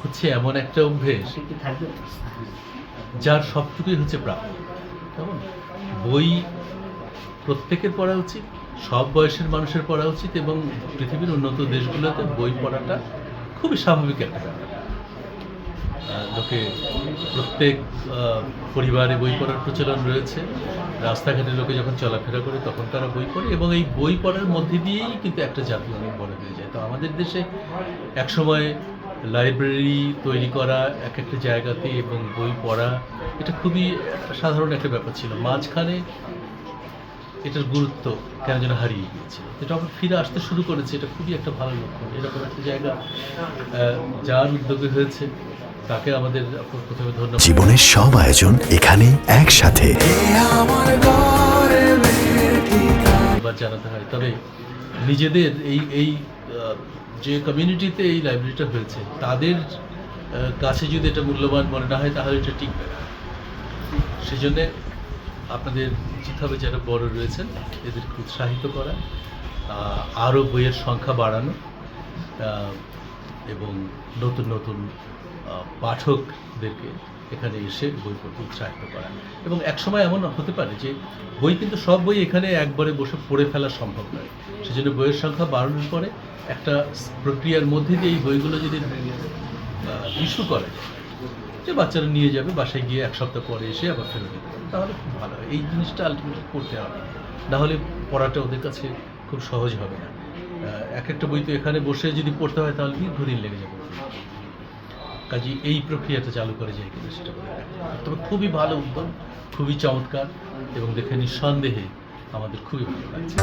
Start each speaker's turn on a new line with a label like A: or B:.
A: হচ্ছে এমন একটা অভ্যেস যার সবটুকুই হচ্ছে প্রাপ্য। কেমন বই প্রত্যেকের পড়া উচিত, সব বয়সের মানুষের পড়া উচিত, এবং পৃথিবীর উন্নত দেশগুলোতে বই পড়াটা খুবই স্বাভাবিক একটা ব্যাপার। লোকে প্রত্যেক পরিবারে বই পড়ার প্রচলন রয়েছে। রাস্তাঘাটে লোকে যখন চলাফেরা করে তখন তারা বই পড়ে, এবং এই বই পড়ার মধ্যে দিয়েই কিন্তু একটা জাতি অনেক বড় হয়ে যায়। তো আমাদের দেশে একসময় লাইব্রেরি তৈরি করা এক একটা জায়গাতে এবং বই পড়া এটা খুবই সাধারণ একটা ব্যাপার ছিল। মাঝখানে এটার গুরুত্ব কেন যেন হারিয়ে গিয়েছিল, এটা আবার ফিরে আসতে শুরু করেছে। এটা খুবই একটা ভালো লক্ষণ। এরকম একটা জায়গা যার উদ্যোগে হয়েছে তাকে আমাদের প্রথমে ধন্যবাদ।
B: জীবনের সব আয়োজন এখানে একসাথে
A: জানাতে হয়। তবে নিজেদের এই যে কমিউনিটিতে এই লাইব্রেরিটা হয়েছে তাদের কাছে যদি এটা মূল্যবান মনে না হয় তাহলে এটা টিকবে না। সেই জন্যে আপনাদের উচিত হবে যারা বড় রয়েছেন এদেরকে উৎসাহিত করা, আরও বইয়ের সংখ্যা বাড়ানো, এবং নতুন নতুন পাঠকদেরকে এখানে এসে বই পড়তে উৎসাহিত করা। এবং একসময় এমন হতে পারে যে বই কিন্তু সব বই এখানে একবারে বসে পড়ে ফেলা সম্ভব নয়। সেজন্য বইয়ের সংখ্যা বাড়ানোর পরে একটা প্রক্রিয়ার মধ্যে দিয়ে এই বইগুলো যদি ইস্যু করে যে বাচ্চারা নিয়ে যাবে, বাসায় গিয়ে এক সপ্তাহ পরে এসে আবার ফেরত দিতে পারে, তাহলে খুব ভালো হয়। এই জিনিসটা আলটিমেটলি করতে হবে, নাহলে পড়াটা ওদের কাছে খুব সহজ হবে না। এক একটা বই তো এখানে বসে যদি পড়তে হয় তাহলে দীর্ঘদিন লেগে যাবে। কাজে এই প্রক্রিয়াটা চালু করে যায় কিনা সেটা বলে। তবে খুবই ভালো উদ্যোগ, খুবই চমৎকার, এবং দেখে নিঃসন্দেহে আমাদের খুবই ভালো লাগছে।